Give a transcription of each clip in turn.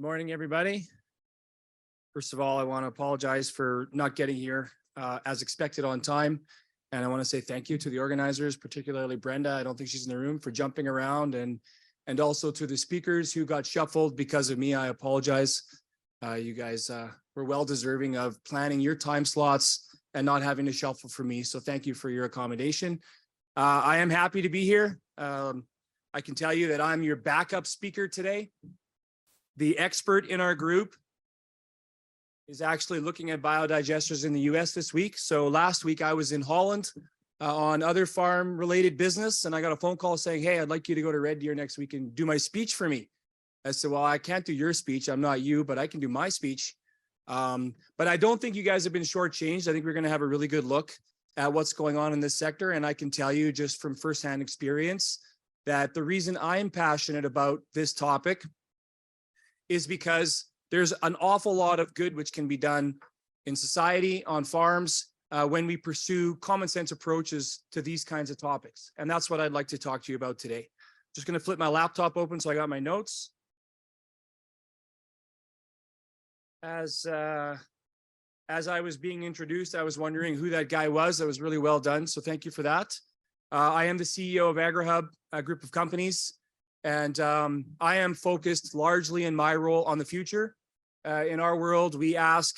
Morning, everybody. First of all, I want to apologize for not getting here as expected on time. And I want to say thank you to the organizers, particularly Brenda. I don't think she's in the room, for jumping around, and also to the speakers who got shuffled because of me. I apologize. You guys were well deserving of planning your time slots and not having to shuffle for me. So thank you for your accommodation. I am happy to be here. I can tell you that I'm your backup speaker today. The expert in our group is actually looking at biodigesters in the US this week. So last week I was in Holland on other farm related business, and I got a phone call saying, hey, I'd like you to go to Red Deer next week and do my speech for me. I said, well, I can't do your speech. I'm not you, but I can do my speech. But I don't think you guys have been shortchanged. I think we're going to have a really good look at what's going on in this sector. And I can tell you just from firsthand experience that the reason I'm passionate about this topic is because there's an awful lot of good which can be done in society, on farms, when we pursue common sense approaches to these kinds of topics. And that's what I'd like to talk to you about today. Just going to flip my laptop open so I got my notes. As I was being introduced, I was wondering who that guy was. That was really well done. So thank you for that. I am the CEO of Agrihub, a group of companies. And I am focused largely in my role on the future. In our world, we ask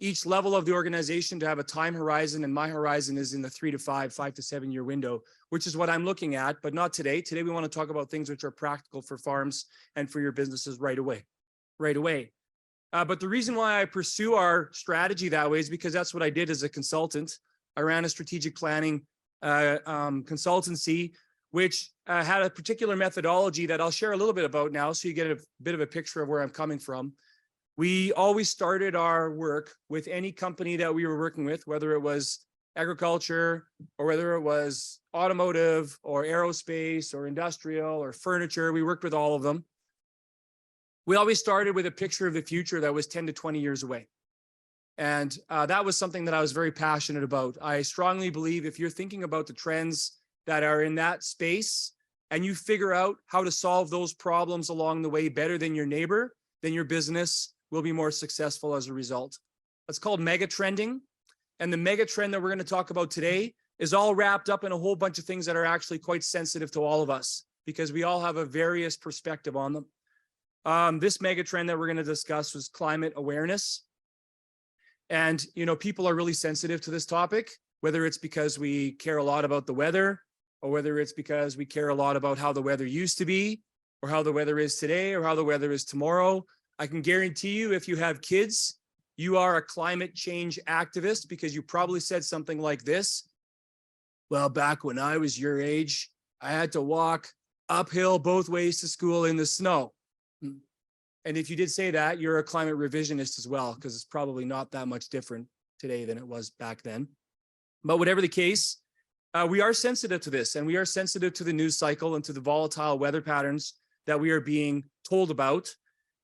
each level of the organization to have a time horizon, and my horizon is in the 3 to 5 to 7 year window, which is what I'm looking at, but not today. Today, we want to talk about things which are practical for farms and for your businesses right away. But the reason why I pursue our strategy that way is because that's what I did as a consultant. I ran a strategic planning consultancy, which had a particular methodology that I'll share a little bit about now, so you get a bit of a picture of where I'm coming from. We always started our work with any company that we were working with, whether it was agriculture or whether it was automotive or aerospace or industrial or furniture. We worked with all of them. We always started with a picture of the future that was 10 to 20 years away. And that was something that I was very passionate about. I strongly believe if you're thinking about the trends that are in that space, and you figure out how to solve those problems along the way better than your neighbor, then your business will be more successful as a result. That's called mega trending. And the mega trend that we're going to talk about today is all wrapped up in a whole bunch of things that are actually quite sensitive to all of us, because we all have a various perspective on them. This mega trend that we're going to discuss was climate awareness. And, you know, people are really sensitive to this topic, whether it's because we care a lot about the weather, or whether it's because we care a lot about how the weather used to be, or how the weather is today, or how the weather is tomorrow. I can guarantee you, if you have kids, you are a climate change activist, because you probably said something like this. Well, back when I was your age, I had to walk uphill both ways to school in the snow. And if you did say that, you're a climate revisionist as well, because it's probably not that much different today than it was back then. But whatever the case, we are sensitive to this, and we are sensitive to the news cycle and to the volatile weather patterns that we are being told about.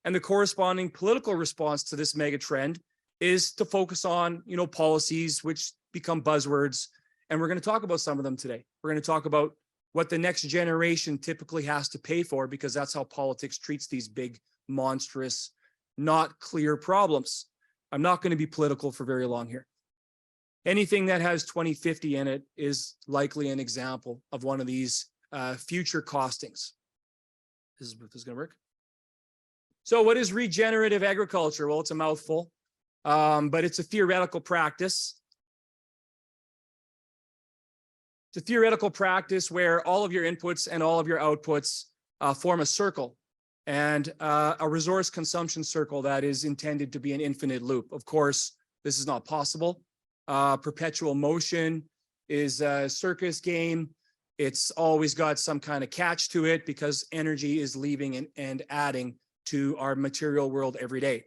And the corresponding political response to this mega trend is to focus on, you know, policies which become buzzwords. And we're going to talk about some of them today. We're going to talk about what the next generation typically has to pay for, because that's how politics treats these big, monstrous, not clear problems. I'm not going to be political for very long here. Anything that has 2050 in it is likely an example of one of these future costings. This is going to work. So what is regenerative agriculture? Well, it's a mouthful, but it's a theoretical practice. It's a theoretical practice where all of your inputs and all of your outputs form a circle, and a resource consumption circle that is intended to be an infinite loop. Of course, this is not possible. Perpetual motion is a circus game. It's always got some kind of catch to it, because energy is leaving and adding to our material world every day.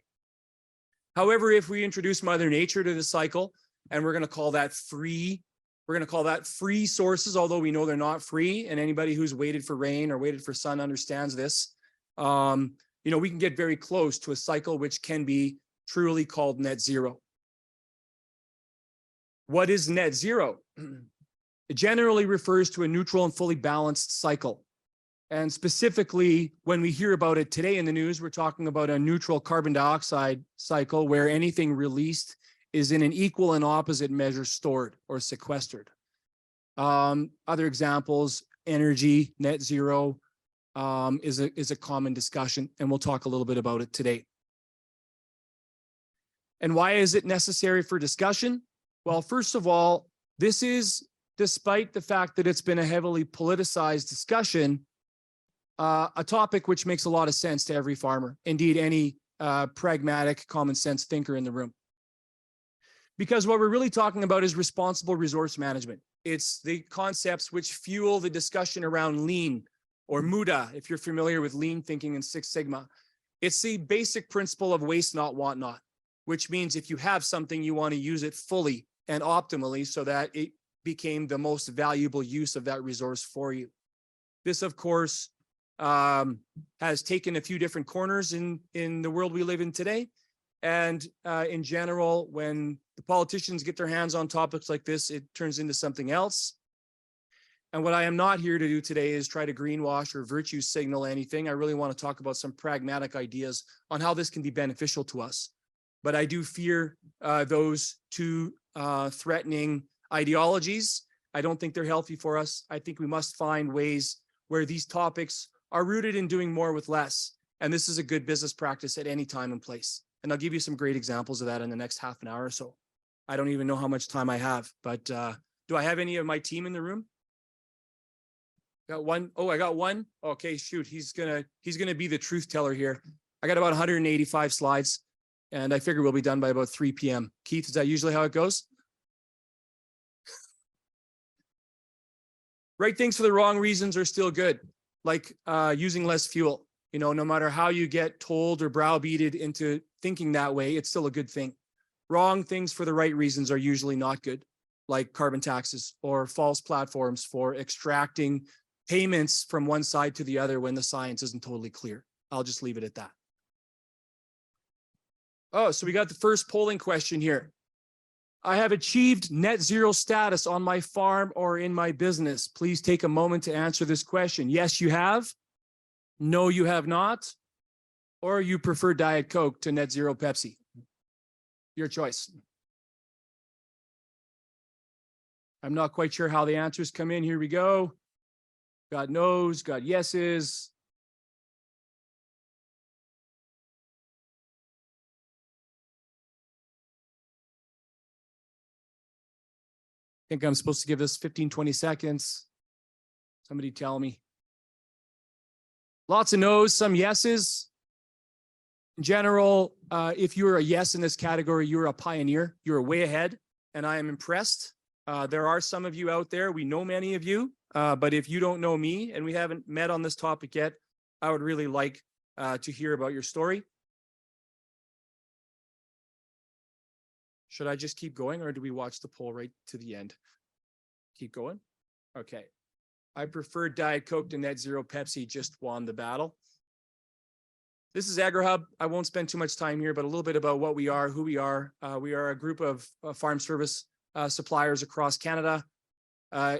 However, if we introduce Mother Nature to the cycle, and we're going to call that free, free sources, although we know they're not free, and anybody who's waited for rain or waited for sun understands this. You know, we can get very close to a cycle which can be truly called net zero. What is net zero? It generally refers to a neutral and fully balanced cycle. And specifically, when we hear about it today in the news, we're talking about a neutral carbon dioxide cycle where anything released is in an equal and opposite measure stored or sequestered. Other examples, energy, net zero is a common discussion, and we'll talk a little bit about it today. And why is it necessary for discussion? Well, first of all, this is, despite the fact that it's been a heavily politicized discussion, a topic which makes a lot of sense to every farmer, indeed any pragmatic, common sense thinker in the room. Because what we're really talking about is responsible resource management. It's the concepts which fuel the discussion around lean or Muda, if you're familiar with lean thinking and Six Sigma. It's the basic principle of waste not, want not, which means if you have something, you want to use it fully and optimally so that it became the most valuable use of that resource for you. This, of course, has taken a few different corners in the world we live in today. And in general, when the politicians get their hands on topics like this, it turns into something else. And what I am not here to do today is try to greenwash or virtue signal anything. I really want to talk about some pragmatic ideas on how this can be beneficial to us. But I do fear those two threatening ideologies. I don't think they're healthy for us. I think we must find ways where these topics are rooted in doing more with less. And this is a good business practice at any time and place. And I'll give you some great examples of that in the next half an hour or so. I don't even know how much time I have, but do I have any of my team in the room? Got one? Oh, I got one. Okay, shoot. He's gonna be the truth teller here. I got about 185 slides, and I figure we'll be done by about 3 p.m. Keith, is that usually how it goes? Right things for the wrong reasons are still good, like using less fuel. You know, no matter how you get told or browbeated into thinking that way, it's still a good thing. Wrong things for the right reasons are usually not good, like carbon taxes or false platforms for extracting payments from one side to the other when the science isn't totally clear. I'll just leave it at that. Oh, so we got the first polling question here. I have achieved net zero status on my farm or in my business. Please take a moment to answer this question. Yes, you have. No, you have not. Or you prefer Diet Coke to net zero Pepsi. Your choice. I'm not quite sure how the answers come in. Here we go. Got no's, got yeses. I think I'm supposed to give this 15, 20 seconds. Somebody tell me. Lots of no's, some yeses. In general, if you're a yes in this category, you're a pioneer. You're way ahead, and I am impressed. There are some of you out there. We know many of you, but if you don't know me and we haven't met on this topic yet, I would really like to hear about your story. Should I just keep going, or do we watch the poll right to the end? Keep going? Okay. I prefer Diet Coke to net zero Pepsi, just won the battle. This is Agrihub. I won't spend too much time here, but a little bit about what we are, who we are. We are a group of farm service suppliers across Canada,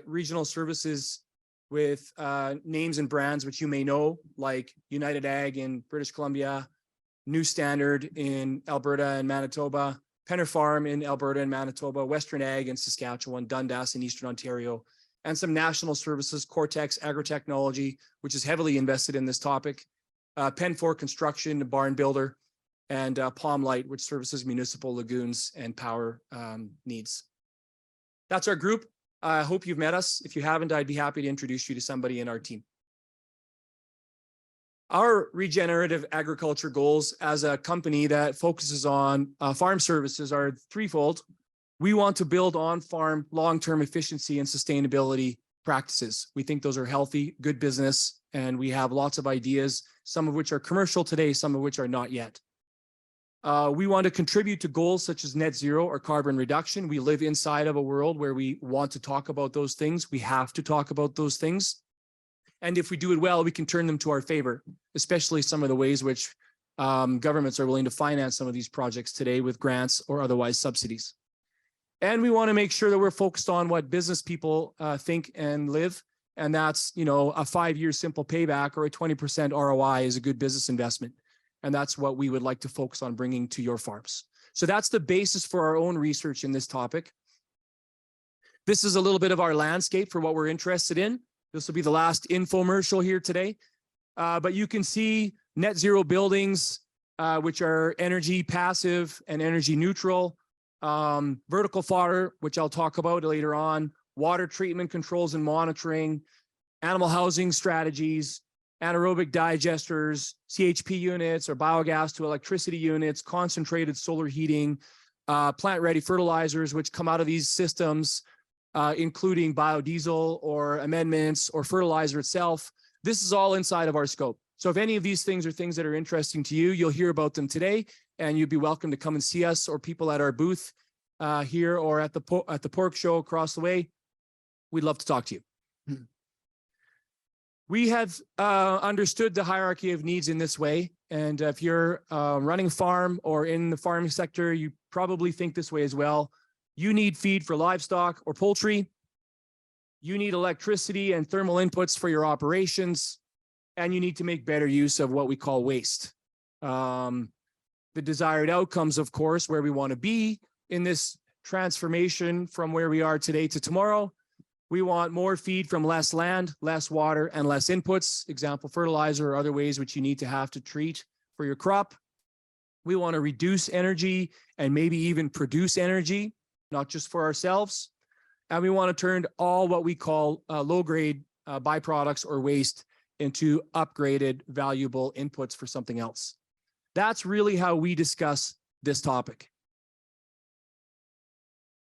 regional services with names and brands which you may know, like United Ag in British Columbia, New Standard in Alberta and Manitoba, Penner Farm in Alberta and Manitoba, Western Ag in Saskatchewan, Dundas in Eastern Ontario, and some national services, Cortex Agritechnology, which is heavily invested in this topic, Penfor Construction, Barn Builder, and Palm Light, which services municipal lagoons and power needs. That's our group. I hope you've met us. If you haven't, I'd be happy to introduce you to somebody in our team. Our regenerative agriculture goals as a company that focuses on farm services are threefold. We want to build on-farm long-term efficiency and sustainability practices. We think those are healthy, good business, and we have lots of ideas, some of which are commercial today, some of which are not yet. We want to contribute to goals such as net zero or carbon reduction. We live inside of a world where we want to talk about those things. We have to talk about those things. And if we do it well, we can turn them to our favor, especially some of the ways which governments are willing to finance some of these projects today with grants or otherwise subsidies. And we want to make sure that we're focused on what business people think and live. And that's, a 5-year simple payback or a 20% ROI is a good business investment. And that's what we would like to focus on bringing to your farms. So that's the basis for our own research in this topic. This is a little bit of our landscape for what we're interested in. This will be the last infomercial here today. But you can see net zero buildings, which are energy passive and energy neutral, vertical fodder, which I'll talk about later on, water treatment controls and monitoring, animal housing strategies, anaerobic digesters, CHP units or biogas to electricity units, concentrated solar heating, plant-ready fertilizers, which come out of these systems, including biodiesel or amendments or fertilizer itself. This is all inside of our scope. So if any of these things are things that are interesting to you, you'll hear about them today, and you'd be welcome to come and see us or people at our booth here or at the pork show across the way. We'd love to talk to you. We have understood the hierarchy of needs in this way. And if you're running a farm or in the farming sector, you probably think this way as well. You need feed for livestock or poultry. You need electricity and thermal inputs for your operations. And you need to make better use of what we call waste. The desired outcomes, of course, where we want to be in this transformation from where we are today to tomorrow. We want more feed from less land, less water, and less inputs, example, fertilizer or other ways which you need to have to treat for your crop. We want to reduce energy and maybe even produce energy, not just for ourselves. And we want to turn all what we call low-grade byproducts or waste into upgraded, valuable inputs for something else. That's really how we discuss this topic.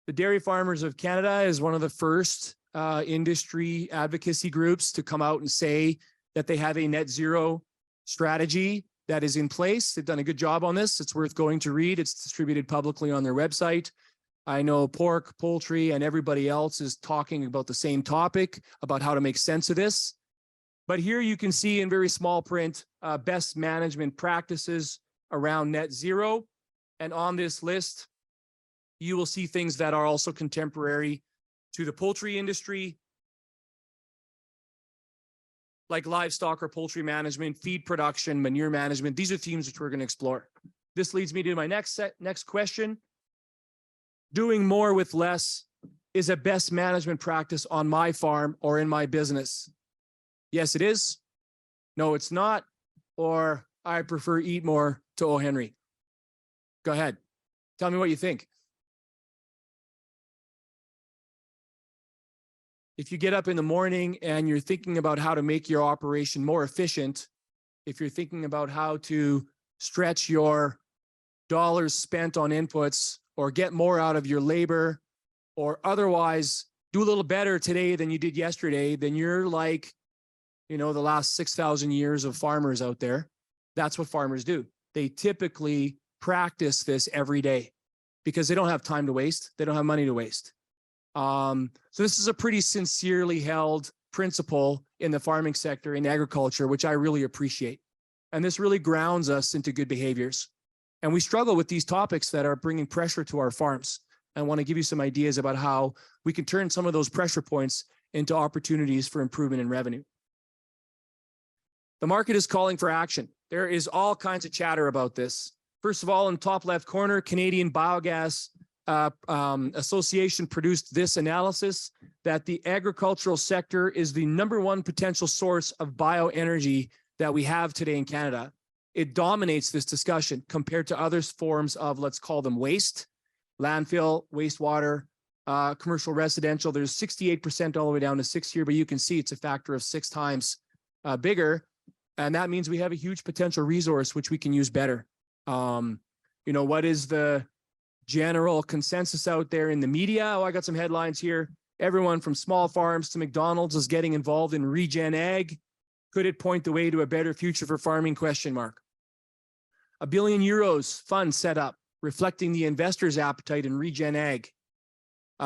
The Dairy Farmers of Canada is one of the first industry advocacy groups to come out and say that they have a net zero strategy that is in place. They've done a good job on this. It's worth going to read. It's distributed publicly on their website. I know pork, poultry, and everybody else is talking about the same topic, about how to make sense of this. But here you can see in very small print, best management practices around net zero. And on this list, you will see things that are also contemporary to the poultry industry, like livestock or poultry management, feed production, manure management. These are themes which we're going to explore. This leads me to my next question. Doing more with less is a best management practice on my farm or in my business. Yes, it is. No, it's not. Or I prefer eat more to O. Henry. Go ahead. Tell me what you think. If you get up in the morning and you're thinking about how to make your operation more efficient, if you're thinking about how to stretch your dollars spent on inputs or get more out of your labor or otherwise do a little better today than you did yesterday, then you're like, the last 6,000 years of farmers out there. That's what farmers do. They typically practice this every day because they don't have time to waste. They don't have money to waste. So this is a pretty sincerely held principle in the farming sector, in agriculture, which I really appreciate. And this really grounds us into good behaviors. And we struggle with these topics that are bringing pressure to our farms. I want to give you some ideas about how we can turn some of those pressure points into opportunities for improvement in revenue. The market is calling for action. There is all kinds of chatter about this. First of all, in the top left corner, Canadian Biogas Association produced this analysis that the agricultural sector is the #1 potential source of bioenergy that we have today in Canada. It dominates this discussion compared to other forms of, let's call them waste, landfill, wastewater, commercial residential. There's 68% all the way down to 6 here, but you can see it's a factor of 6 times bigger. And that means we have a huge potential resource which we can use better. What is the general consensus out there in the media? Oh, I got some headlines here. Everyone from small farms to McDonald's is getting involved in regen ag. Could it point the way to a better future for farming? €1 billion fund set up, reflecting the investors' appetite in regen ag.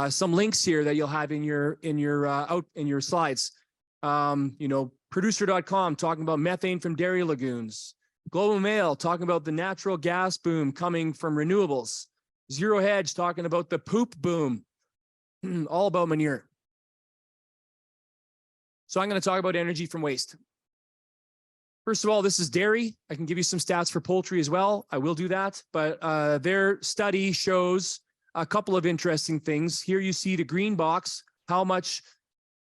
Some links here that you'll have in your slides. Producer.com talking about methane from dairy lagoons. Global Mail talking about the natural gas boom coming from renewables. Zero Hedge talking about the poop boom. All about manure. So I'm going to talk about energy from waste. First of all, this is dairy. I can give you some stats for poultry as well. I will do that. But their study shows a couple of interesting things. Here you see the green box, how much,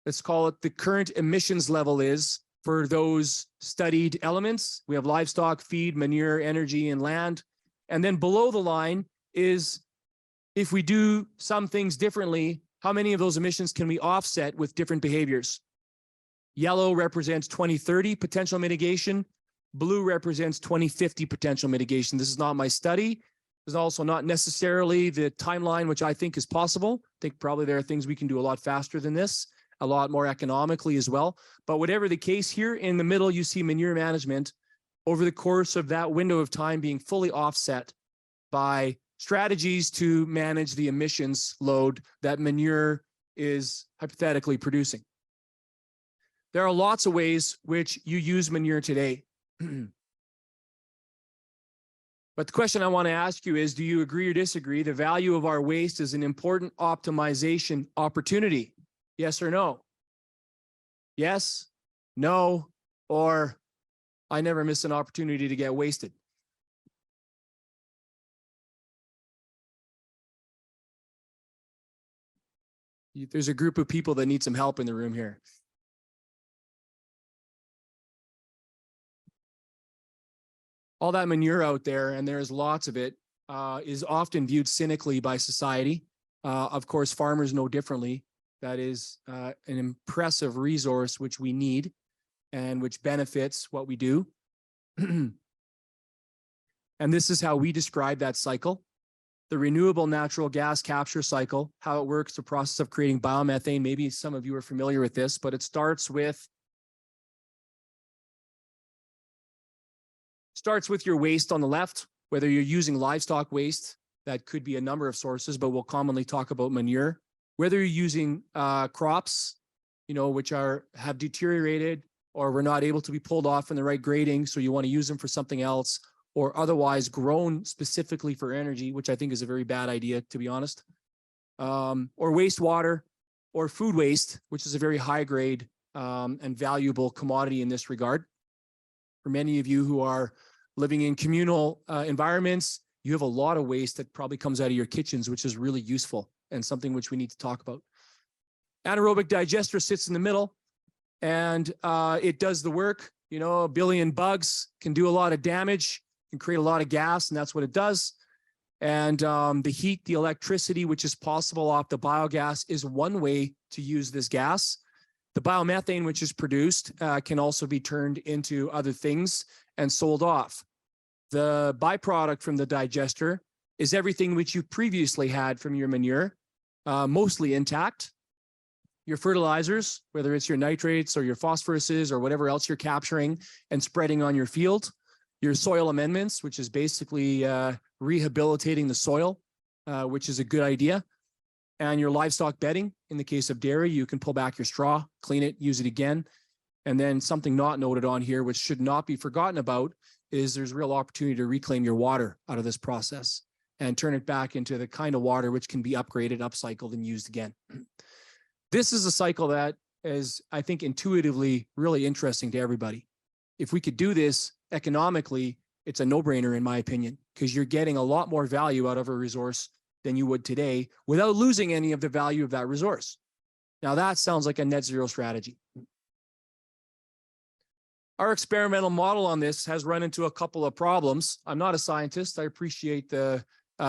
let's call it, the current emissions level is for those studied elements. We have livestock, feed, manure, energy, and land. And then below the line is, if we do some things differently, how many of those emissions can we offset with different behaviors? Yellow represents 2030 potential mitigation. Blue represents 2050 potential mitigation. This is not my study. This is also not necessarily the timeline, which I think is possible. I think probably there are things we can do a lot faster than this, a lot more economically as well. But whatever the case, here in the middle, you see manure management over the course of that window of time being fully offset by strategies to manage the emissions load that manure is hypothetically producing. There are lots of ways which you use manure today. But the question I want to ask you is, do you agree or disagree the value of our waste is an important optimization opportunity? Yes or no? Yes, no, or I never miss an opportunity to get wasted. There's a group of people that need some help in the room here. All that manure out there, and there's lots of it, is often viewed cynically by society. Of course, farmers know differently. That is an impressive resource which we need and which benefits what we do. And this is how we describe that cycle. The renewable natural gas capture cycle, how it works, the process of creating biomethane. Maybe some of you are familiar with this, but it starts with your waste on the left, whether you're using livestock waste, that could be a number of sources, but we'll commonly talk about manure. Whether you're using crops, which have deteriorated or were not able to be pulled off in the right grading, so you want to use them for something else, or otherwise grown specifically for energy, which I think is a very bad idea, to be honest. Or wastewater, or food waste, which is a very high grade and valuable commodity in this regard. For many of you who are living in communal environments, you have a lot of waste that probably comes out of your kitchens, which is really useful and something which we need to talk about. Anaerobic digester sits in the middle, and it does the work. A billion bugs can do a lot of damage, can create a lot of gas, and that's what it does. And the heat, the electricity, which is possible off the biogas, is one way to use this gas. The biomethane, which is produced, can also be turned into other things and sold off. The byproduct from the digester is everything which you previously had from your manure, mostly intact. Your fertilizers, whether it's your nitrates or your phosphoruses or whatever else you're capturing and spreading on your field. Your soil amendments, which is basically rehabilitating the soil, which is a good idea. And your livestock bedding. In the case of dairy, you can pull back your straw, clean it, use it again. And then something not noted on here, which should not be forgotten about, is there's real opportunity to reclaim your water out of this process and turn it back into the kind of water which can be upgraded, upcycled, and used again. This is a cycle that is, I think, intuitively really interesting to everybody. If we could do this economically, it's a no-brainer in my opinion, because you're getting a lot more value out of a resource than you would today without losing any of the value of that resource. Now that sounds like a net zero strategy. Our experimental model on this has run into a couple of problems. I'm not a scientist. I appreciate the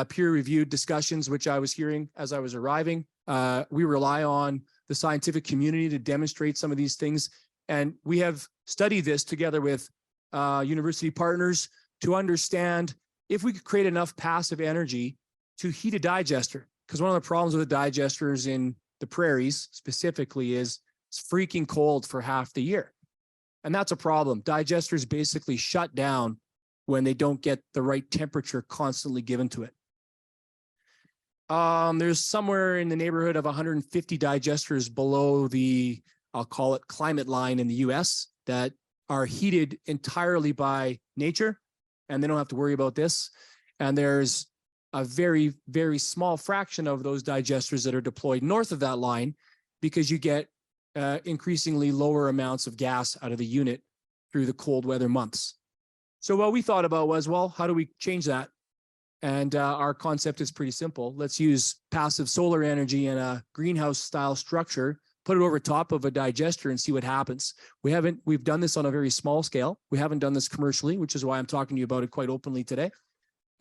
peer-reviewed discussions, which I was hearing as I was arriving. We rely on the scientific community to demonstrate some of these things. And we have studied this together with university partners to understand if we could create enough passive energy to heat a digester. Because one of the problems with the digesters in the prairies specifically is it's freaking cold for half the year. And that's a problem. Digesters basically shut down when they don't get the right temperature constantly given to it. There's somewhere in the neighborhood of 150 digesters below the, I'll call it climate line in the US that are heated entirely by nature, and they don't have to worry about this. And there's a very, very small fraction of those digesters that are deployed north of that line, because you get increasingly lower amounts of gas out of the unit through the cold weather months. So what we thought about was, well, how do we change that? And our concept is pretty simple. Let's use passive solar energy in a greenhouse style structure, put it over top of a digester and see what happens. We've done this on a very small scale. We haven't done this commercially, which is why I'm talking to you about it quite openly today.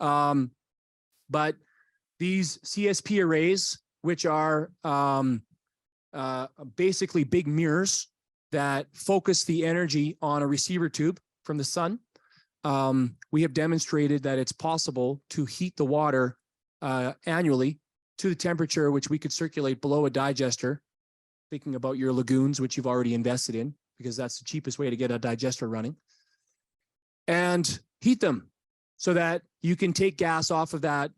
But these CSP arrays, which are basically big mirrors that focus the energy on a receiver tube from the sun, we have demonstrated that it's possible to heat the water annually to the temperature which we could circulate below a digester, thinking about your lagoons, which you've already invested in, because that's the cheapest way to get a digester running, and heat them so that you can take gas off of that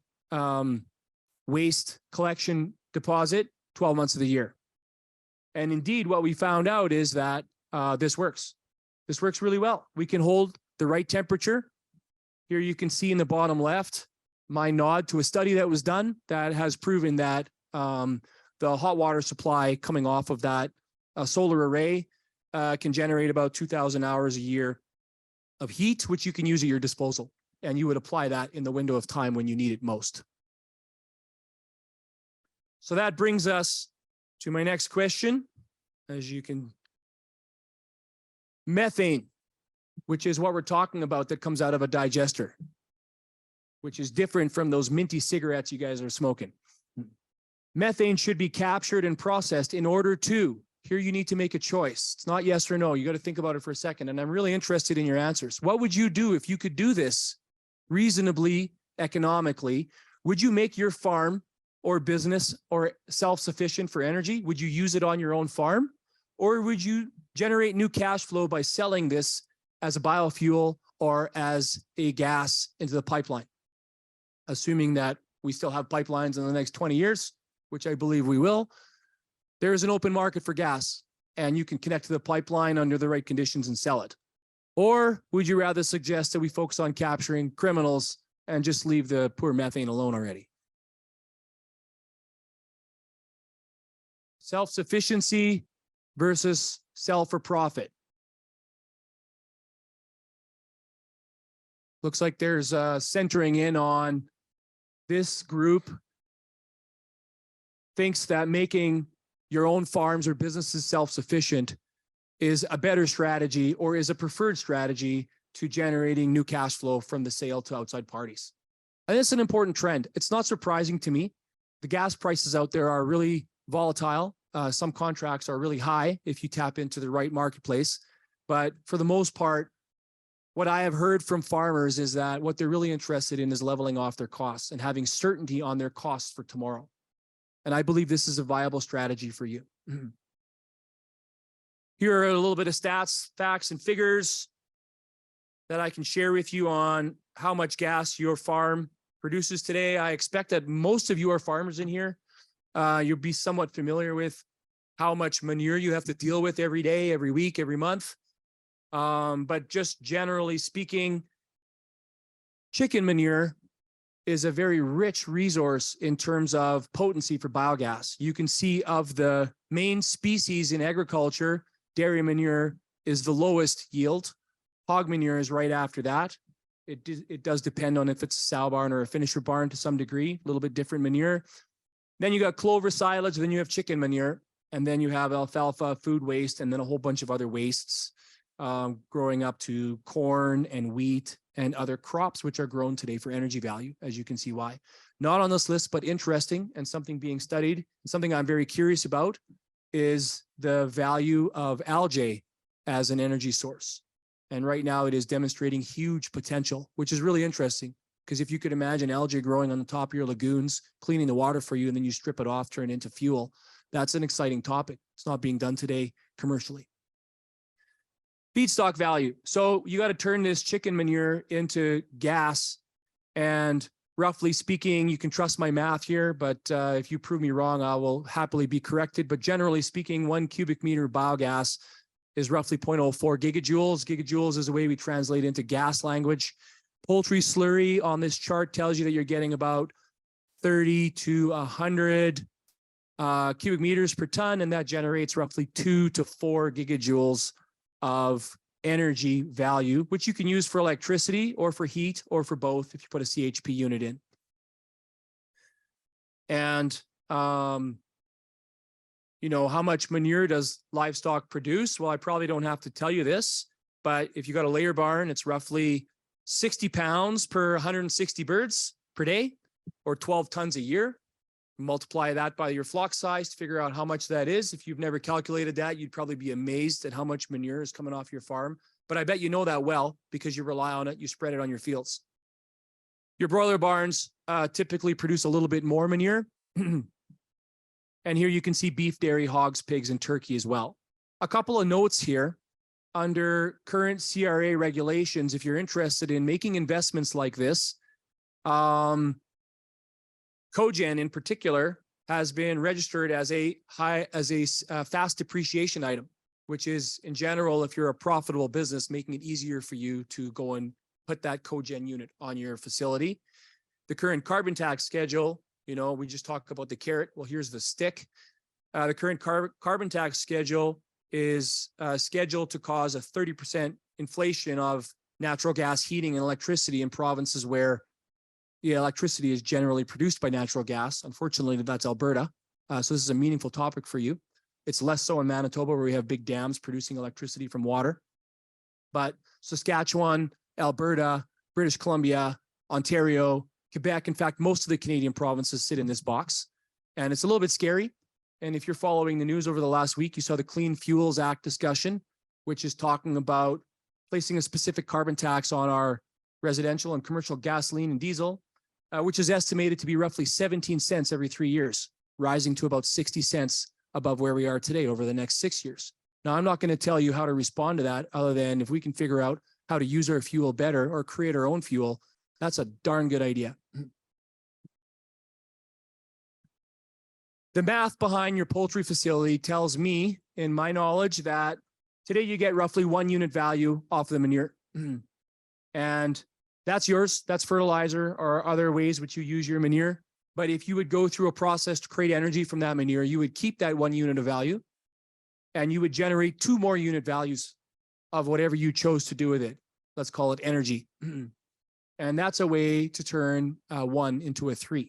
waste collection deposit 12 months of the year. And indeed, what we found out is that this works. This works really well. We can hold the right temperature. Here you can see in the bottom left, my nod to a study that was done that has proven that the hot water supply coming off of that solar array can generate about 2,000 hours a year of heat, which you can use at your disposal. And you would apply that in the window of time when you need it most. So that brings us to my next question. As you can, methane, which is what we're talking about, that comes out of a digester, which is different from those minty cigarettes you guys are smoking. Methane should be captured and processed in order to, here you need to make a choice. It's not yes or no. You got to think about it for a second. And I'm really interested in your answers. What would you do if you could do this reasonably, economically? Would you make your farm or business or self-sufficient for energy? Would you use it on your own farm? Or would you generate new cash flow by selling this as a biofuel or as a gas into the pipeline? Assuming that we still have pipelines in the next 20 years, which I believe we will, there is an open market for gas and you can connect to the pipeline under the right conditions and sell it. Or would you rather suggest that we focus on capturing criminals and just leave the poor methane alone already? Self-sufficiency versus sell for profit. Looks like there's centering in on this group thinks that making your own farms or businesses self-sufficient is a better strategy or is a preferred strategy to generating new cash flow from the sale to outside parties. And it's an important trend. It's not surprising to me. The gas prices out there are really volatile. Some contracts are really high if you tap into the right marketplace. But for the most part, what I have heard from farmers is that what they're really interested in is leveling off their costs and having certainty on their costs for tomorrow. And I believe this is a viable strategy for you. Here are a little bit of stats, facts, and figures that I can share with you on how much gas your farm produces today. I expect that most of you are farmers in here. You'll be somewhat familiar with how much manure you have to deal with every day, every week, every month. But just generally speaking, chicken manure is a very rich resource in terms of potency for biogas. You can see of the main species in agriculture, dairy manure is the lowest yield. Hog manure is right after that. It does depend on if it's a sow barn or a finisher barn to some degree, a little bit different manure. Then you got clover silage, then you have chicken manure, and then you have alfalfa, food waste, and then a whole bunch of other wastes growing up to corn and wheat and other crops which are grown today for energy value, as you can see why. Not on this list, but interesting and something being studied, and something I'm very curious about is the value of algae as an energy source. And right now it is demonstrating huge potential, which is really interesting. Because if you could imagine algae growing on the top of your lagoons, cleaning the water for you, and then you strip it off, turn it into fuel, that's an exciting topic. It's not being done today commercially. Feedstock value. So you got to turn this chicken manure into gas. And roughly speaking, you can trust my math here, but if you prove me wrong, I will happily be corrected. But generally speaking, 1 cubic meter of biogas is roughly 0.04 gigajoules. Gigajoules is the way we translate into gas language. Poultry slurry on this chart tells you that you're getting about 30 to 100 cubic meters per ton, and that generates roughly 2 to 4 gigajoules of energy value, which you can use for electricity or for heat or for both if you put a CHP unit in. And, you know, how much manure does livestock produce? Well, I probably don't have to tell you this, but if you got a layer barn, it's roughly 60 pounds per 160 birds per day, or 12 tons a year. Multiply that by your flock size to figure out how much that is. If you've never calculated that, you'd probably be amazed at how much manure is coming off your farm. But I bet you know that well because you rely on it. You spread it on your fields. Your broiler barns typically produce a little bit more manure. And here you can see beef, dairy, hogs, pigs, and turkey as well. A couple of notes here. Under current CRA regulations, if you're interested in making investments like this, cogen in particular has been registered as a fast depreciation item, which is in general, if you're a profitable business, making it easier for you to go and put that cogen unit on your facility. The current carbon tax schedule, you know, we just talked about the carrot. Well, here's the stick. The current carbon tax schedule is scheduled to cause a 30% inflation of natural gas heating and electricity in provinces where the electricity is generally produced by natural gas. Unfortunately, that's Alberta. So this is a meaningful topic for you. It's less so in Manitoba, where we have big dams producing electricity from water. But Saskatchewan, Alberta, British Columbia, Ontario, Quebec, in fact, most of the Canadian provinces sit in this box. And it's a little bit scary. And if you're following the news over the last week, you saw the Clean Fuels Act discussion, which is talking about placing a specific carbon tax on our residential and commercial gasoline and diesel, which is estimated to be roughly 17 cents every 3 years, rising to about 60 cents above where we are today over the next 6 years. Now, I'm not going to tell you how to respond to that other than if we can figure out how to use our fuel better or create our own fuel, that's a darn good idea. The math behind your poultry facility tells me, in my knowledge, that today you get roughly 1 unit value off the manure. And that's yours. That's fertilizer or other ways which you use your manure. But if you would go through a process to create energy from that manure, you would keep that 1 unit of value and you would generate 2 more unit values of whatever you chose to do with it. Let's call it energy. And that's a way to turn 1 into a 3. Of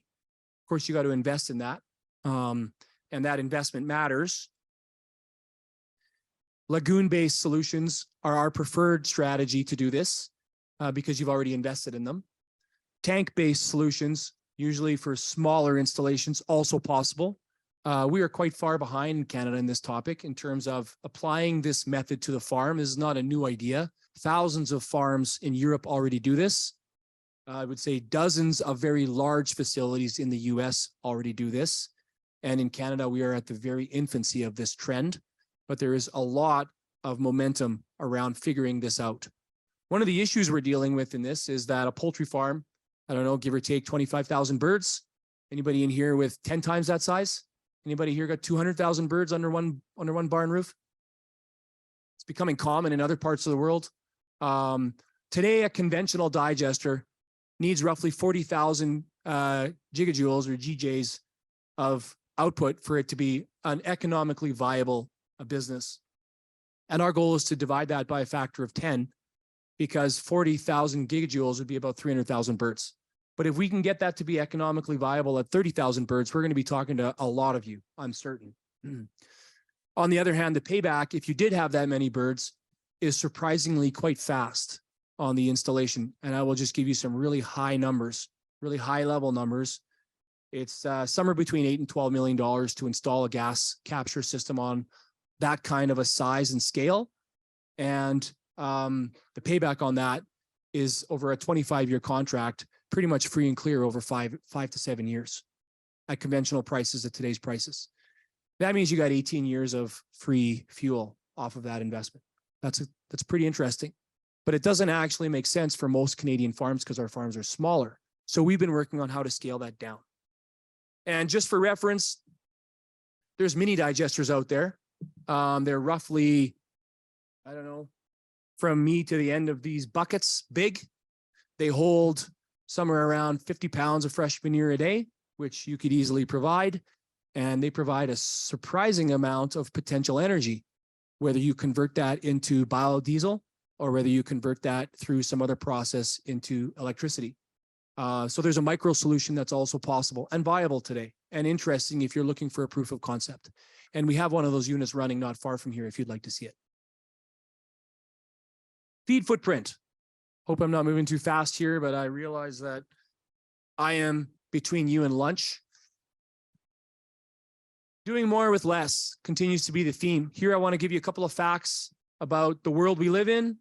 course, you got to invest in that. And that investment matters. Lagoon-based solutions are our preferred strategy to do this because you've already invested in them. Tank-based solutions, usually for smaller installations, also possible. We are quite far behind in Canada in this topic in terms of applying this method to the farm. This is not a new idea. Thousands of farms in Europe already do this. I would say dozens of very large facilities in the US already do this. And in Canada, we are at the very infancy of this trend, but there is a lot of momentum around figuring this out. One of the issues we're dealing with in this is that a poultry farm, I don't know, give or take 25,000 birds. Anybody in here with 10 times that size? Anybody here got 200,000 birds under one barn roof? It's becoming common in other parts of the world. Today, a conventional digester needs roughly 40,000 gigajoules or GJs of output for it to be an economically viable business. And our goal is to divide that by a factor of 10 because 40,000 gigajoules would be about 300,000 birds. But if we can get that to be economically viable at 30,000 birds, we're going to be talking to a lot of you, I'm certain. On the other hand, the payback, if you did have that many birds, is surprisingly quite fast on the installation. And I will just give you some really high numbers, really high level numbers. It's somewhere between $8 and $12 million to install a gas capture system on that kind of a size and scale. And the payback on that is over a 25-year contract, pretty much free and clear over 5 to 7 years at conventional prices at today's prices. That means you got 18 years of free fuel off of that investment. That's pretty interesting, but it doesn't actually make sense for most Canadian farms because our farms are smaller. So we've been working on how to scale that down. And just for reference, there's mini digesters out there. They're roughly, I don't know, from me to the end of these buckets big. They hold somewhere around 50 pounds of fresh manure a day, which you could easily provide. and they provide a surprising amount of potential energy, whether you convert that into biodiesel or whether you convert that through some other process into electricity. So there's a micro solution that's also possible and viable today, and interesting if you're looking for a proof of concept. And we have one of those units running not far from here if you'd like to see it. Feed footprint. Hope I'm not moving too fast here, but I realize that I am between you and lunch. Doing more with less continues to be the theme. Here I want to give you a couple of facts about the world we live in.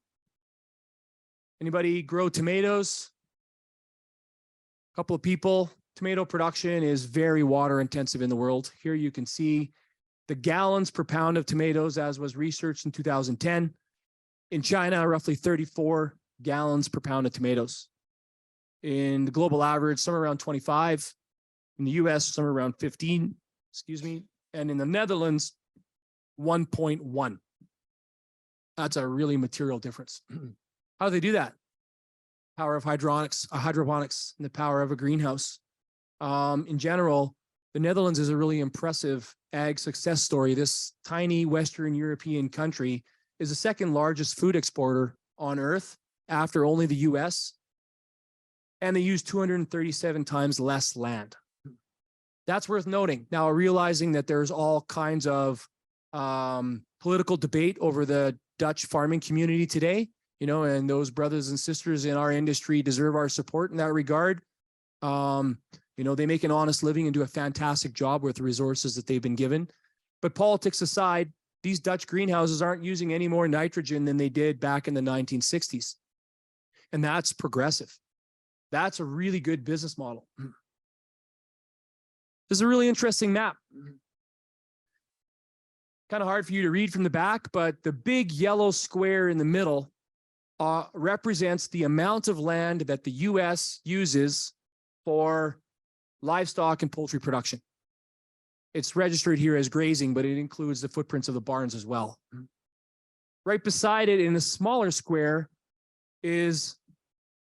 Anybody grow tomatoes? A couple of people. Tomato production is very water intensive in the world. Here you can see the gallons per pound of tomatoes as was researched in 2010. In China, roughly 34 gallons per pound of tomatoes. In the global average, somewhere around 25. In the US, somewhere around 15, And in the Netherlands, 1.1. That's a really material difference. How do they do that? Power of hydroponics, and the power of a greenhouse. In general, the Netherlands is a really impressive ag success story. This tiny Western European country is the second largest food exporter on earth after only the US. And they use 237 times less land. That's worth noting. Now, realizing that there's all kinds of political debate over the Dutch farming community today, and those brothers and sisters in our industry deserve our support in that regard. They make an honest living and do a fantastic job with the resources that they've been given. But politics aside, these Dutch greenhouses aren't using any more nitrogen than they did back in the 1960s. And that's progressive. That's a really good business model. This is a really interesting map. Kind of hard for you to read from the back, but the big yellow square in the middle represents the amount of land that the US uses for livestock and poultry production. It's registered here as grazing, but it includes the footprints of the barns as well. Right beside it in the smaller square is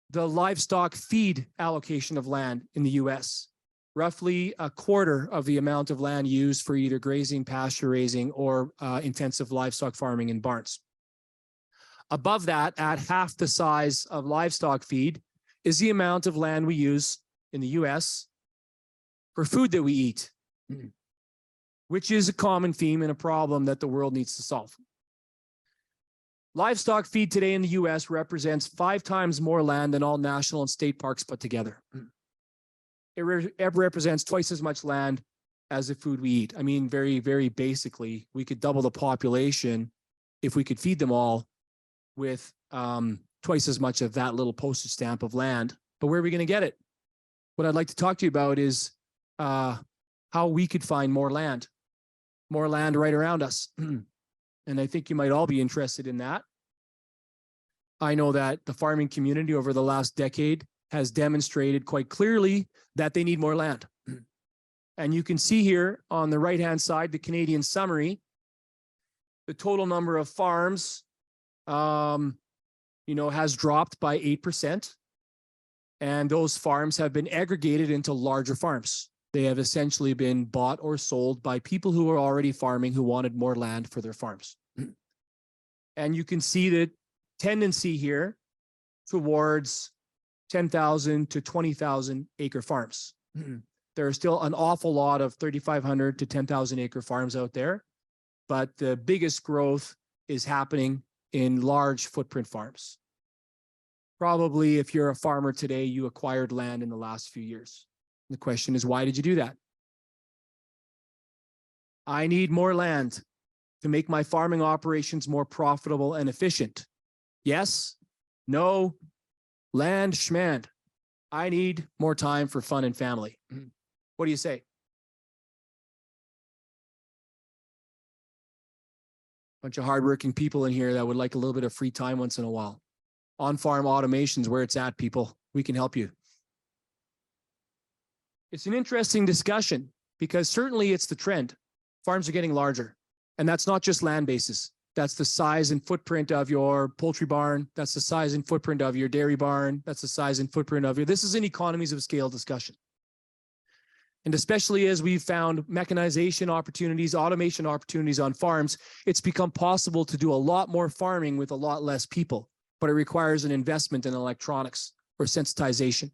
the livestock feed allocation of land in the US. Roughly a quarter of the amount of land used for either grazing, pasture raising, or intensive livestock farming in barns. Above that, at half the size of livestock feed, is the amount of land we use in the US for food that we eat, which is a common theme and a problem that the world needs to solve. Livestock feed today in the US represents 5 times more land than all national and state parks put together. It represents twice as much land as the food we eat. I mean, very, very basically, we could double the population if we could feed them all with twice as much of that little postage stamp of land. But where are we going to get it? What I'd like to talk to you about is how we could find more land right around us. And I think you might all be interested in that. I know that the farming community over the last decade has demonstrated quite clearly that they need more land. And you can see here on the right-hand side, the Canadian summary, the total number of farms, has dropped by 8%. And those farms have been aggregated into larger farms. They have essentially been bought or sold by people who were already farming who wanted more land for their farms. And you can see the tendency here towards 10,000 to 20,000 acre farms. There are still an awful lot of 3,500 to 10,000 acre farms out there, but the biggest growth is happening in large footprint farms. Probably if you're a farmer today, you acquired land in the last few years. The question is, why did you do that? I need more land to make my farming operations more profitable and efficient. Yes? No? Land schmand. I need more time for fun and family. What do you say? Bunch of hardworking people in here that would like a little bit of free time once in a while. On-farm automation's where it's at, people. We can help you. It's an interesting discussion because certainly it's the trend. Farms are getting larger, and that's not just land bases. That's the size and footprint of your poultry barn. That's the size and footprint of your dairy barn. That's the size and footprint of your, this is an economies of scale discussion. And especially as we've found mechanization opportunities, automation opportunities on farms, it's become possible to do a lot more farming with a lot less people, but it requires an investment in electronics or sensitization.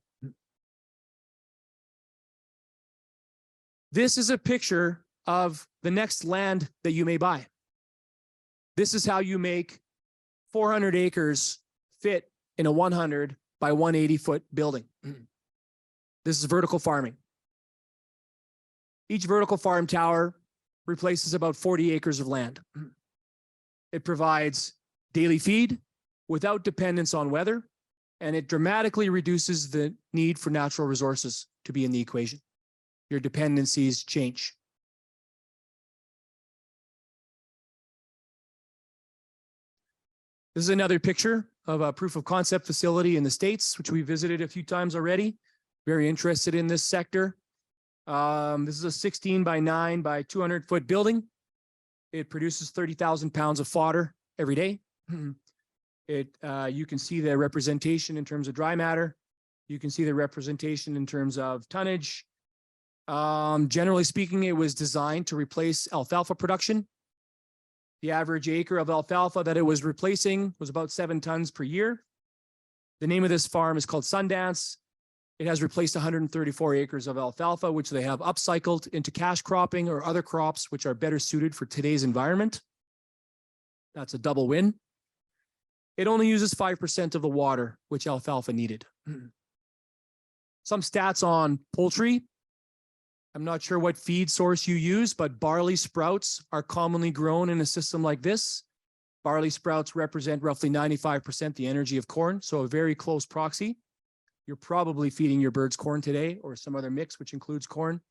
This is a picture of the next land that you may buy. This is how you make 400 acres fit in a 100 by 180 foot building. This is vertical farming. Each vertical farm tower replaces about 40 acres of land. It provides daily feed without dependence on weather, and it dramatically reduces the need for natural resources to be in the equation. Your dependencies change. This is another picture of a proof of concept facility in the States, which we visited a few times already. Very interested in this sector. This is a 16 by 9 by 200 foot building. It produces 30,000 pounds of fodder every day. You can see the representation in terms of dry matter. You can see the representation in terms of tonnage. Generally speaking, it was designed to replace alfalfa production. The average acre of alfalfa that it was replacing was about 7 tons per year. The name of this farm is called Sundance. It has replaced 134 acres of alfalfa, which they have upcycled into cash cropping or other crops, which are better suited for today's environment. That's a double win. It only uses 5% of the water, which alfalfa needed. Some stats on poultry. I'm not sure what feed source you use, but barley sprouts are commonly grown in a system like this. Barley sprouts represent roughly 95% the energy of corn, so a very close proxy. You're probably feeding your birds corn today or some other mix, which includes corn.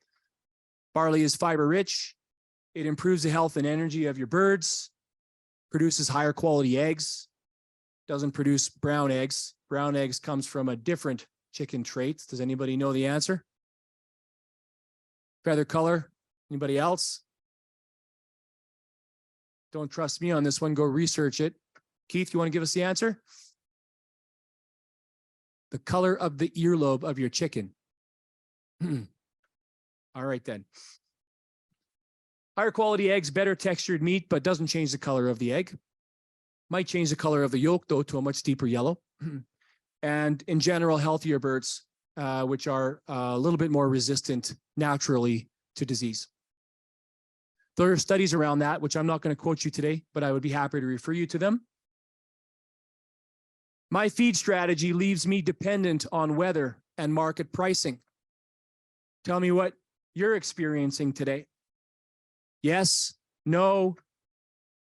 Barley is fiber rich. It improves the health and energy of your birds, produces higher quality eggs, doesn't produce brown eggs. Brown eggs comes from a different chicken trait. Does anybody know the answer? Feather color? Anybody else? Don't trust me on this one. Go research it. Keith, you want to give us the answer? The color of the earlobe of your chicken. All right then. Higher quality eggs, better textured meat, but doesn't change the color of the egg. Might change the color of the yolk though to a much deeper yellow. And in general, healthier birds, which are a little bit more resistant naturally to disease. There are studies around that, which I'm not going to quote you today, but I would be happy to refer you to them. My feed strategy leaves me dependent on weather and market pricing. Tell me what you're experiencing today. Yes, no,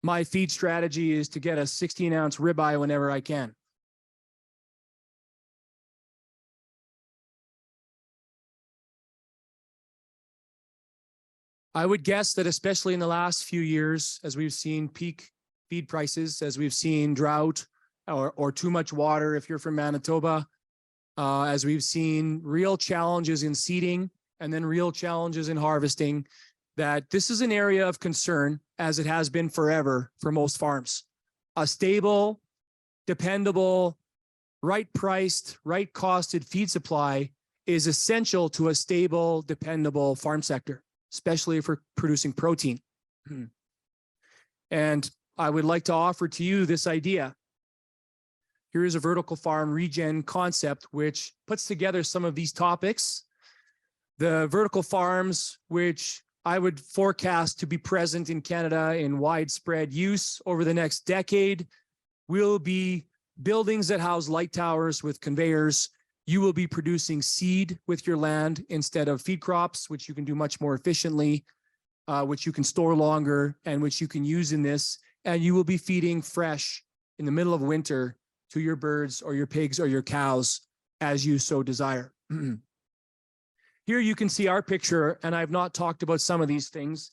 my feed strategy is to get a 16-ounce ribeye whenever I can. I would guess that especially in the last few years, as we've seen peak feed prices, as we've seen drought or too much water if you're from Manitoba, as we've seen real challenges in seeding and then real challenges in harvesting, that this is an area of concern as it has been forever for most farms. A stable, dependable, right priced, right costed feed supply is essential to a stable, dependable farm sector, especially if we're producing protein. And I would like to offer to you this idea. Here is a vertical farm regen concept, which puts together some of these topics. The vertical farms, which I would forecast to be present in Canada in widespread use over the next decade, will be buildings that house light towers with conveyors. You will be producing seed with your land instead of feed crops, which you can do much more efficiently, which you can store longer and which you can use in this. And you will be feeding fresh in the middle of winter to your birds or your pigs or your cows as you so desire. Here you can see our picture, and I've not talked about some of these things,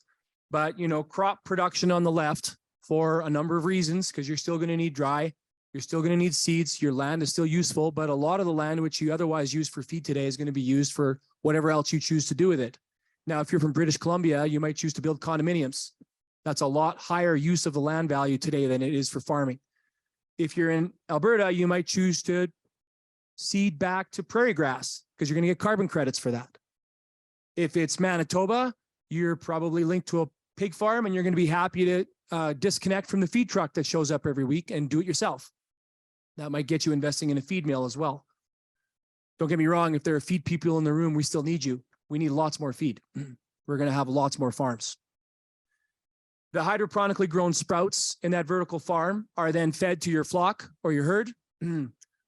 but crop production on the left for a number of reasons, because you're still going to need dry. You're still going to need seeds. Your land is still useful, but a lot of the land which you otherwise use for feed today is going to be used for whatever else you choose to do with it. Now, if you're from British Columbia, you might choose to build condominiums. That's a lot higher use of the land value today than it is for farming. If you're in Alberta, you might choose to seed back to prairie grass because you're going to get carbon credits for that. If it's Manitoba, you're probably linked to a pig farm and you're going to be happy to disconnect from the feed truck that shows up every week and do it yourself. That might get you investing in a feed mill as well. Don't get me wrong, if there are feed people in the room, we still need you. We need lots more feed. We're going to have lots more farms. The hydroponically grown sprouts in that vertical farm are then fed to your flock or your herd.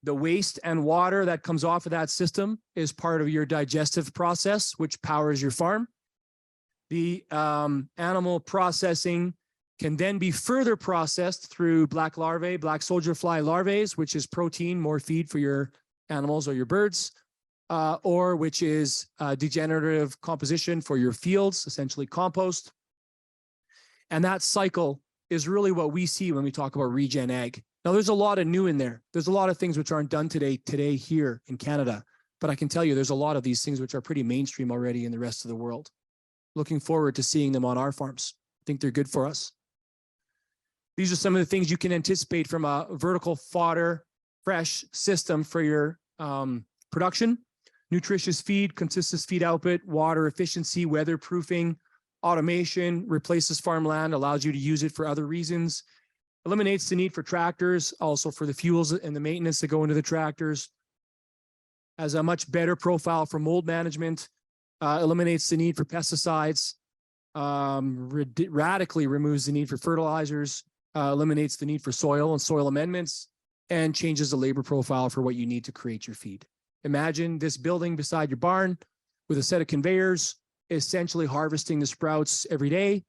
The waste and water that comes off of that system is part of your digestive process, which powers your farm. The animal processing can then be further processed through black soldier fly larvae, which is protein, more feed for your animals or your birds, or which is degenerative composition for your fields, essentially compost. And that cycle is really what we see when we talk about regen ag. Now, there's a lot of new in there. There's a lot of things which aren't done today here in Canada. But I can tell you there's a lot of these things which are pretty mainstream already in the rest of the world. Looking forward to seeing them on our farms. I think they're good for us. These are some of the things you can anticipate from a vertical fodder, fresh system for your production. Nutritious feed, consistent feed output, water efficiency, weatherproofing, automation, replaces farmland, allows you to use it for other reasons, eliminates the need for tractors, also for the fuels and the maintenance that go into the tractors, has a much better profile for mold management, eliminates the need for pesticides, radically removes the need for fertilizers, eliminates the need for soil and soil amendments, and changes the labor profile for what you need to create your feed. Imagine this building beside your barn with a set of conveyors, essentially harvesting the sprouts every day,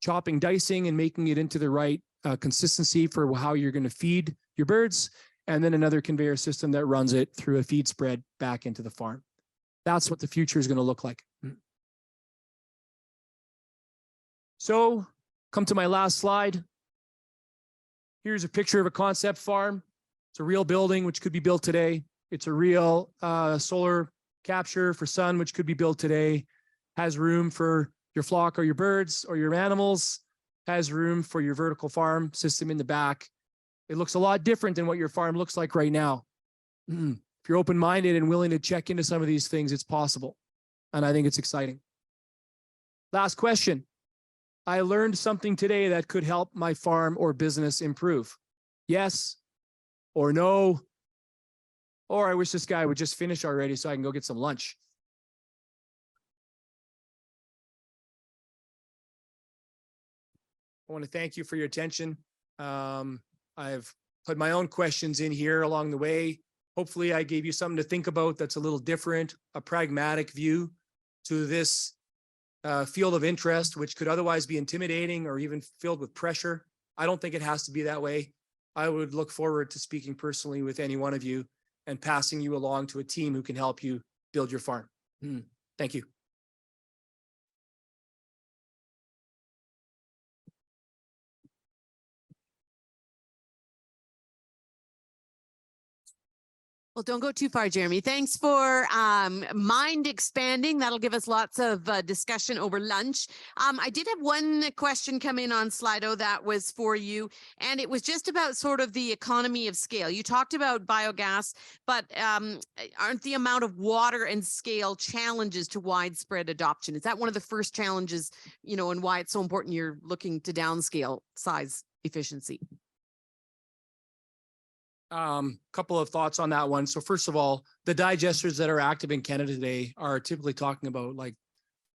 chopping, dicing, and making it into the right consistency for how you're going to feed your birds, and then another conveyor system that runs it through a feed spread back into the farm. That's what the future is going to look like. So, come to my last slide. Here's a picture of a concept farm. It's a real building, which could be built today. It's a real solar capture for sun, which could be built today. Has room for your flock or your birds or your animals. Has room for your vertical farm system in the back. It looks a lot different than what your farm looks like right now. If you're open-minded and willing to check into some of these things, it's possible. And I think it's exciting. Last question. I learned something today that could help my farm or business improve. Yes or no, or I wish this guy would just finish already so I can go get some lunch. I want to thank you for your attention. I've put my own questions in here along the way. Hopefully I gave you something to think about that's a little different, a pragmatic view to this field of interest, which could otherwise be intimidating or even filled with pressure. I don't think it has to be that way. I would look forward to speaking personally with any one of you and passing you along to a team who can help you build your farm. Thank you. Well, don't go too far, Jeremy. Thanks for mind expanding. That'll give us lots of discussion over lunch. I did have one question come in on Slido that was for you, and it was just about sort of the economy of scale. You talked about biogas, but aren't the amount of water and scale challenges to widespread adoption? Is that one of the first challenges, you know, and why it's so important you're looking to downscale size efficiency? Couple of thoughts on that one. So first of all, the digesters that are active in Canada today are typically talking about like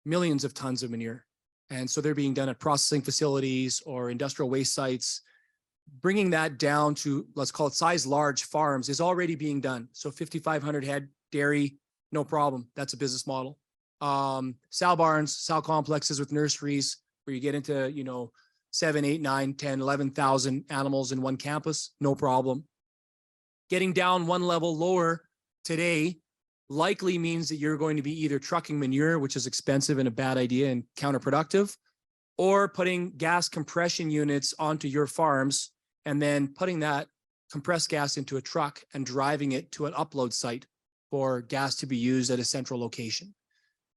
millions of tons of manure. And so they're being done at processing facilities or industrial waste sites. Bringing that down to, let's call it size large farms, is already being done. So 5,500 head dairy, no problem. That's a business model. Sow barns, sow complexes with nurseries where you get into, you know, 7, 8, 9, 10, 11,000 animals in one campus, no problem. Getting down one level lower today likely means that you're going to be either trucking manure, which is expensive and a bad idea and counterproductive, or putting gas compression units onto your farms and then putting that compressed gas into a truck and driving it to an upload site for gas to be used at a central location.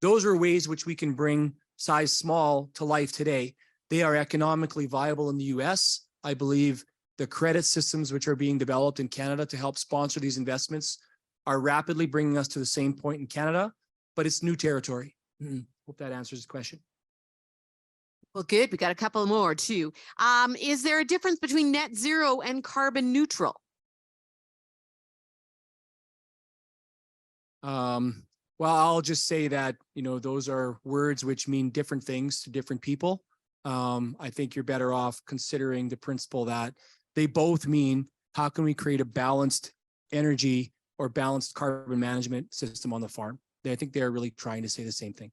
Those are ways which we can bring size small to life today. They are economically viable in the US. I believe the credit systems which are being developed in Canada to help sponsor these investments are rapidly bringing us to the same point in Canada, but it's new territory. Hope that answers the question. Well, good. We got a couple more too. Is there a difference between net zero and carbon neutral? Well, I'll just say that, those are words which mean different things to different people. I think you're better off considering the principle that they both mean, how can we create a balanced energy or balanced carbon management system on the farm? I think they're really trying to say the same thing.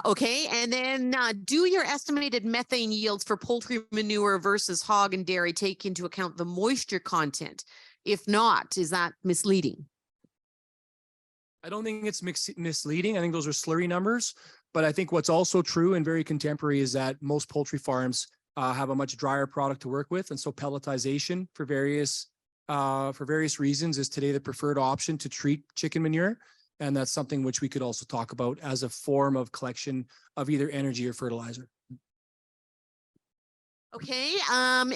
Okay. And then do your estimated methane yields for poultry manure versus hog and dairy take into account the moisture content? If not, is that misleading? I don't think it's misleading. I think those are slurry numbers. But I think what's also true and very contemporary is that most poultry farms have a much drier product to work with. And so pelletization for various reasons is today the preferred option to treat chicken manure. And that's something which we could also talk about as a form of collection of either energy or fertilizer. Okay.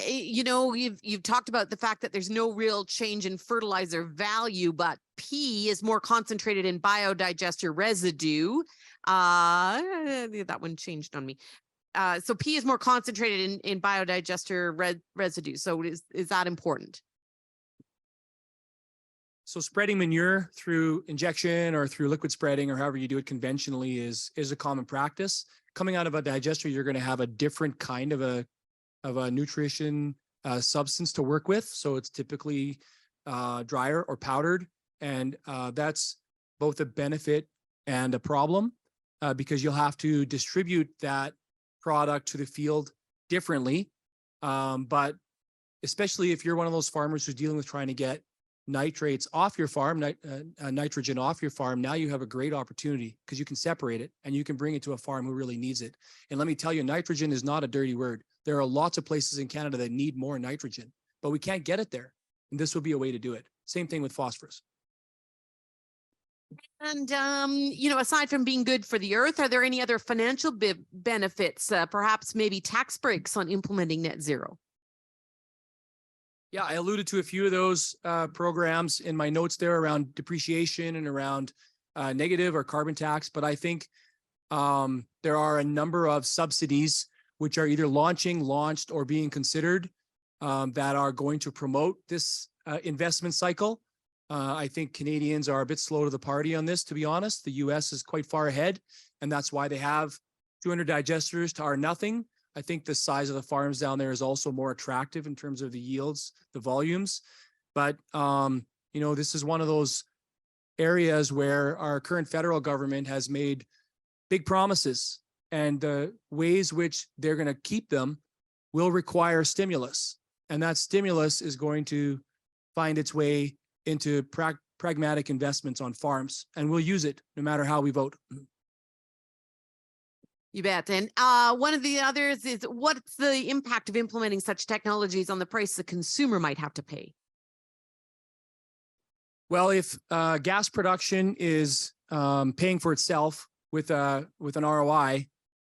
You've talked about the fact that there's no real change in fertilizer value, but P is more concentrated in biodigester residue. That one changed on me. So P is more concentrated in biodigester residue. So is that important? So spreading manure through injection or through liquid spreading or however you do it conventionally is a common practice. Coming out of a digester, you're going to have a different kind of a nutrition substance to work with. So it's typically drier or powdered. And that's both a benefit and a problem because you'll have to distribute that product to the field differently. But especially if you're one of those farmers who's dealing with trying to get nitrates off your farm, nitrogen off your farm, now you have a great opportunity because you can separate it and you can bring it to a farm who really needs it. And let me tell you, nitrogen is not a dirty word. There are lots of places in Canada that need more nitrogen, but we can't get it there. And this would be a way to do it. Same thing with phosphorus. And, aside from being good for the earth, are there any other financial benefits, perhaps maybe tax breaks on implementing net zero? Yeah, I alluded to a few of those programs in my notes there around depreciation and around negative or carbon tax. But I think there are a number of subsidies which are either launched, or being considered that are going to promote this investment cycle. I think Canadians are a bit slow to the party on this, to be honest. The US is quite far ahead, and that's why they have 200 digesters to our nothing. I think the size of the farms down there is also more attractive in terms of the yields, the volumes. But, this is one of those areas where our current federal government has made big promises, and the ways which they're going to keep them will require stimulus. And that stimulus is going to find its way into pragmatic investments on farms, and we'll use it no matter how we vote. You bet. And one of the others is, what's the impact of implementing such technologies on the price the consumer might have to pay? Well, if gas production is paying for itself with an ROI,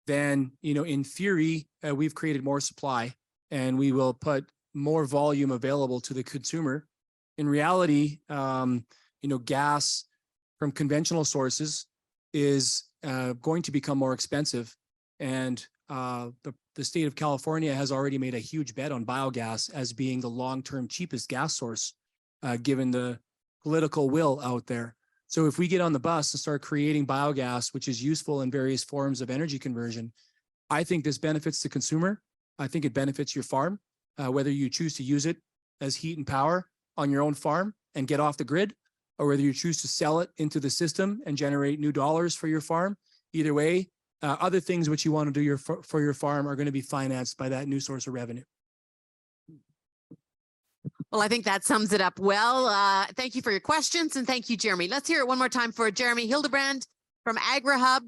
then, in theory, we've created more supply and we will put more volume available to the consumer. In reality, gas from conventional sources is going to become more expensive. And the state of California has already made a huge bet on biogas as being the long-term cheapest gas source, given the political will out there. So if we get on the bus and start creating biogas, which is useful in various forms of energy conversion, I think this benefits the consumer. I think it benefits your farm, whether you choose to use it as heat and power on your own farm and get off the grid, or whether you choose to sell it into the system and generate new dollars for your farm. Either way, other things which you want to do for your farm are going to be financed by that new source of revenue. Well, I think that sums it up well. Thank you for your questions, and thank you, Jeremy. Let's hear it one more time for Jeremy Hildebrand from Agrihub.